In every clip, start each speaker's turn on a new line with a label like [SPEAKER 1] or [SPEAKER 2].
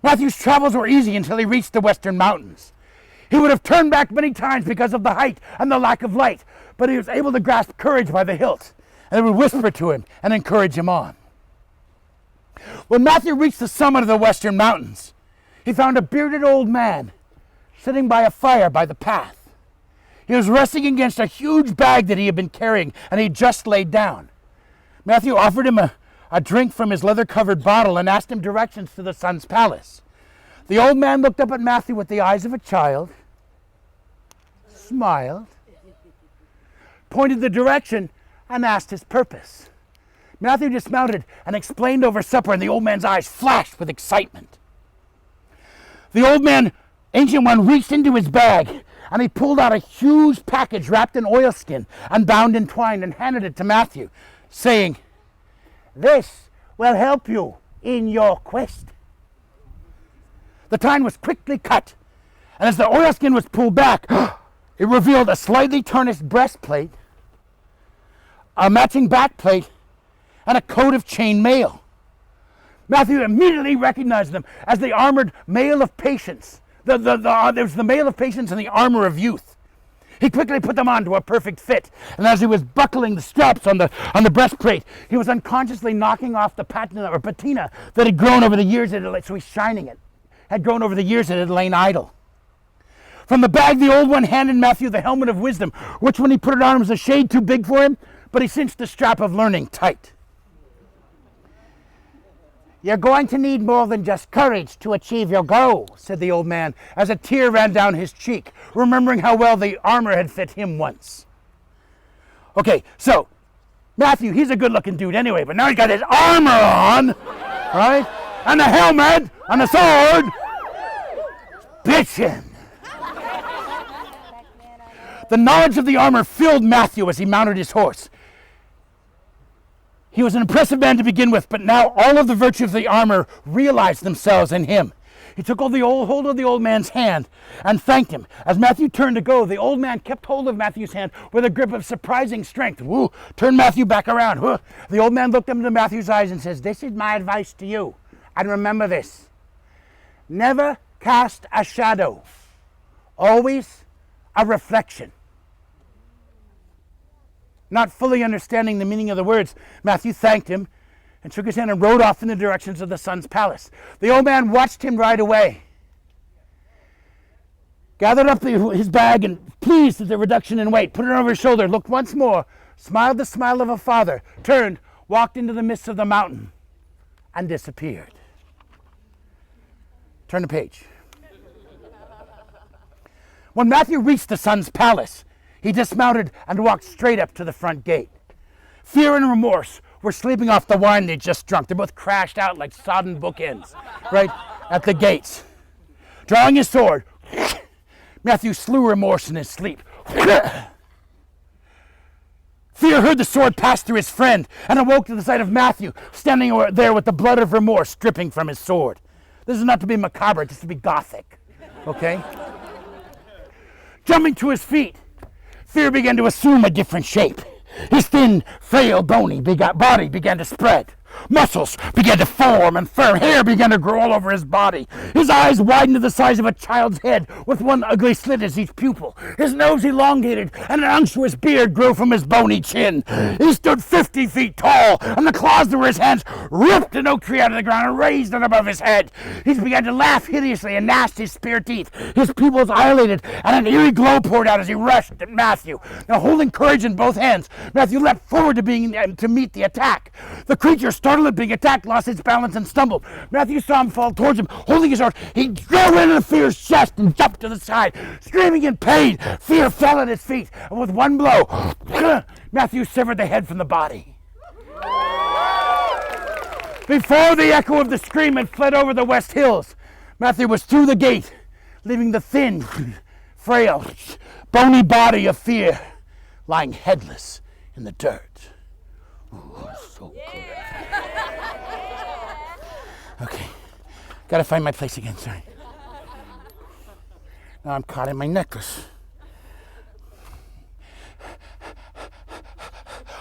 [SPEAKER 1] Matthew's travels were easy until he reached the western mountains. He would have turned back many times because of the height and the lack of light, but he was able to grasp courage by the hilt, and it would whisper to him and encourage him on. When Matthew reached the summit of the western mountains, he found a bearded old man sitting by a fire by the path. He was resting against a huge bag that he had been carrying, and he just laid down. Matthew offered him a drink from his leather-covered bottle and asked him directions to the sun's palace. The old man looked up at Matthew with the eyes of a child, smiled, pointed the direction, and asked his purpose. Matthew dismounted and explained over supper, and the old man's eyes flashed with excitement. The old man, Ancient One, reached into his bag, and he pulled out a huge package wrapped in oilskin and bound in twine and handed it to Matthew, saying, "This will help you in your quest." The twine was quickly cut, and as the oilskin was pulled back, it revealed a slightly tarnished breastplate, a matching backplate, and a coat of chain mail. Matthew immediately recognized them as the armored mail of patience. There was the mail of patience and the armor of youth. He quickly put them on to a perfect fit, and as he was buckling the straps on the breastplate, he was unconsciously knocking off the patina that had grown over the years. So he's shining it. Had grown over the years that had lain idle. From the bag, the old one handed Matthew the helmet of wisdom, which when he put it on was a shade too big for him, but he cinched the strap of learning tight. "You're going to need more than just courage to achieve your goal," said the old man, as a tear ran down his cheek, remembering how well the armor had fit him once. Okay, so Matthew, he's a good-looking dude anyway, but now he's got his armor on, right? And the helmet, and the sword. Bitchin'. The knowledge of the armor filled Matthew as he mounted his horse. He was an impressive man to begin with, but now all of the virtues of the armor realized themselves in him. He took hold of the old man's hand and thanked him. As Matthew turned to go, the old man kept hold of Matthew's hand with a grip of surprising strength. Woo! Turned Matthew back around. Woo. The old man looked into Matthew's eyes and says, "This is my advice to you. And remember this. Never cast a shadow. Always a reflection." Not fully understanding the meaning of the words, Matthew thanked him and shook his hand and rode off in the directions of the sun's palace. The old man watched him ride away, gathered up his bag and, pleased at the reduction in weight, put it over his shoulder, looked once more, smiled the smile of a father, turned, walked into the midst of the mountain, and disappeared. Turn the page. When Matthew reached the sun's palace, he dismounted and walked straight up to the front gate. Fear and remorse were sleeping off the wine they'd just drunk. They both crashed out like sodden bookends, right at the gates. Drawing his sword, Matthew slew remorse in his sleep. Fear heard the sword pass through his friend and awoke to the sight of Matthew standing there with the blood of remorse dripping from his sword. This is not to be macabre, just to be gothic, okay? Jumping to his feet, Fear began to assume a different shape. His thin, frail, bony body began to spread. Muscles began to form and firm. Hair began to grow all over his body. His eyes widened to the size of a child's head with one ugly slit as each pupil. His nose elongated and an unctuous beard grew from his bony chin. He stood 50 feet tall, and the claws that were his hands ripped an oak tree out of the ground and raised it above his head. He began to laugh hideously and gnashed his spear teeth. His pupils dilated and an eerie glow poured out as he rushed at Matthew. Now, holding courage in both hands, Matthew leapt forward to meet the attack. The creature, startled at being attacked, lost its balance and stumbled. Matthew saw him fall towards him, holding his sword. He drove into Fear's chest and jumped to the side, screaming in pain. Fear fell at his feet, and with one blow, Matthew severed the head from the body. Before the echo of the scream had fled over the west hills, Matthew was through the gate, leaving the thin, frail, bony body of Fear lying headless in the dirt. Ooh, so good. Okay, gotta find my place again, sorry. Now I'm caught in my necklace.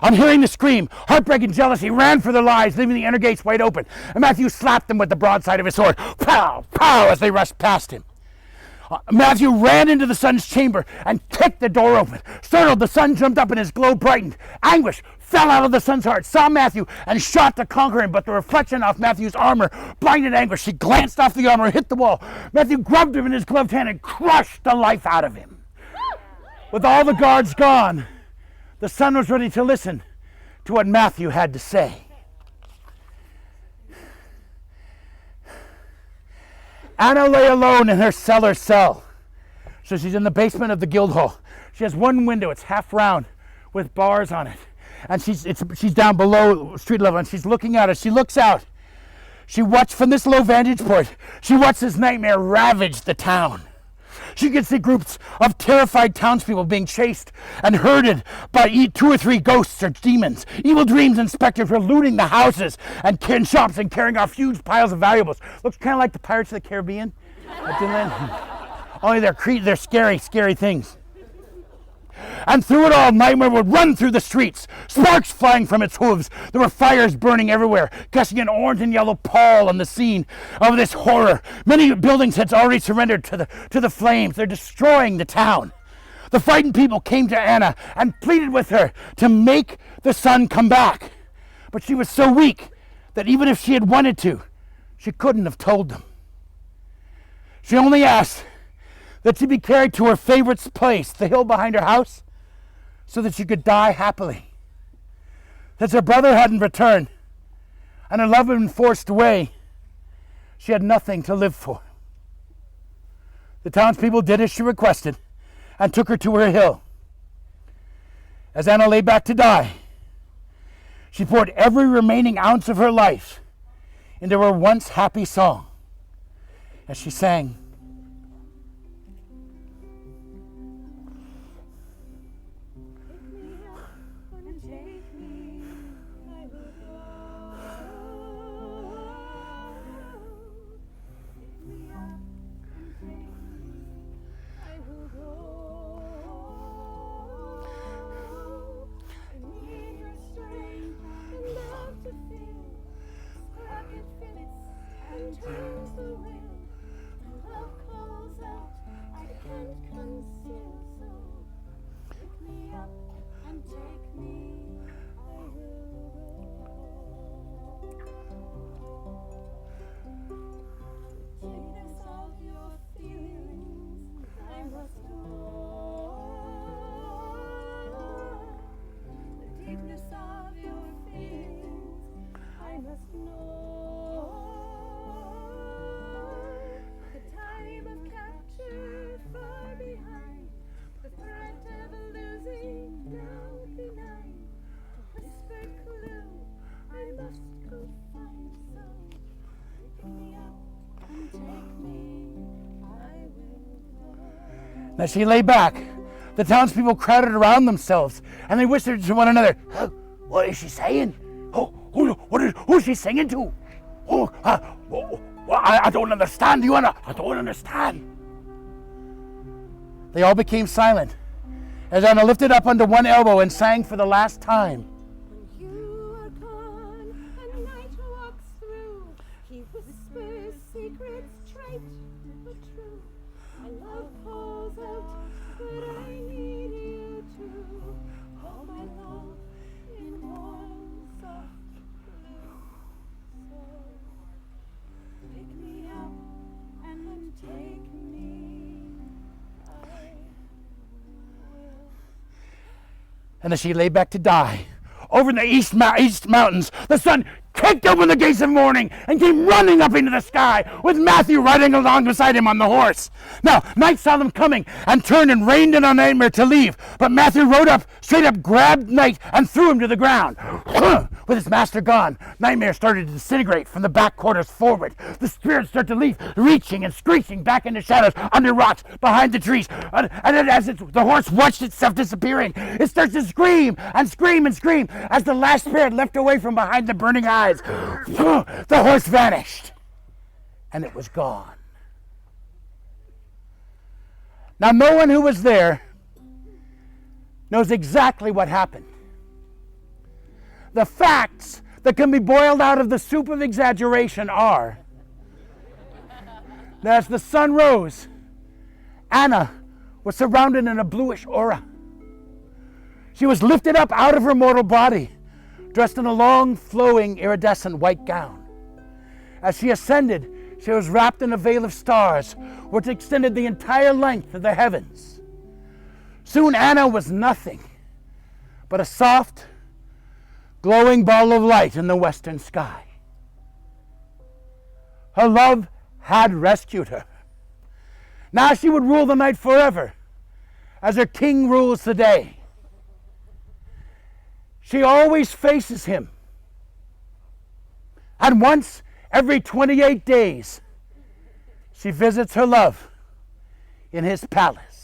[SPEAKER 1] On hearing the scream, heartbreak and jealousy ran for their lives, leaving the inner gates wide open, and Matthew slapped them with the broadside of his sword. pow, pow, as they rushed past him. Matthew ran into the son's chamber and kicked the door open. Startled, the son jumped up and his glow brightened. Anguish fell out of the son's heart, saw Matthew, and shot to conquer him, but the reflection off Matthew's armor blinded Anguish. She glanced off the armor, hit the wall. Matthew grabbed him in his gloved hand and crushed the life out of him. With all the guards gone, the son was ready to listen to what Matthew had to say. Anna lay alone in her cellar cell. So she's in the basement of the guild hall. She has one window, it's half round with bars on it. And she's down below street level, and she's looking out. As she looks out, she watched from this low vantage point, she watched this nightmare ravage the town. She could see groups of terrified townspeople being chased and herded by 2 or 3 ghosts or demons. Evil dreams and specters were looting the houses and shops and carrying off huge piles of valuables. Looks kind of like the Pirates of the Caribbean at Disneyland. Only they're scary, scary things. And through it all, nightmare would run through the streets, sparks flying from its hooves. There were fires burning everywhere, casting an orange and yellow pall on the scene of this horror. Many buildings had already surrendered to the flames. They're destroying the town. The frightened people came to Anna and pleaded with her to make the son come back. But she was so weak that even if she had wanted to, she couldn't have told them. She only asked that she be carried to her favorite place, the hill behind her house, so that she could die happily. Since her brother hadn't returned and her love had been forced away, she had nothing to live for. The townspeople did as she requested and took her to her hill. As Anna lay back to die, she poured every remaining ounce of her life into her once happy song as she sang, As she lay back, the townspeople crowded around themselves, and they whispered to one another, "Oh, what is she saying? Oh, who's she singing to? I don't understand. I don't understand." They all became silent as Anna lifted up onto one elbow and sang for the last time.
[SPEAKER 2] When you are gone and night walks through, he whispers secrets trite but true. My love calls out, but I need you too. Hold my love in warm, soft blue. So pick me up and take me. I will.
[SPEAKER 1] And as she lay back to die, over in the east mountains, the sun kicked open the gates of morning and came running up into the sky with Matthew riding along beside him on the horse. Now, Night saw them coming and turned and reined in on Nightmare to leave, but Matthew rode up, straight up, grabbed Night and threw him to the ground. With his master gone, Nightmare started to disintegrate from the back quarters forward. The spirits start to leave, reaching and screeching back into shadows, under rocks, behind the trees. And as the horse watched itself disappearing, it starts to scream and scream and scream as the last spirit left away from behind the burning eyes. The horse vanished, and it was gone. Now, no one who was there knows exactly what happened. The facts that can be boiled out of the soup of exaggeration are And as the sun rose, Anna was surrounded in a bluish aura. She was lifted up out of her mortal body, dressed in a long, flowing, iridescent white gown. As she ascended, she was wrapped in a veil of stars, which extended the entire length of the heavens. Soon Anna was nothing but a soft, glowing ball of light in the western sky. Her love had rescued her. Now she would rule the night forever, as her king rules the day. She always faces him. And once every 28 days, she visits her love in his palace.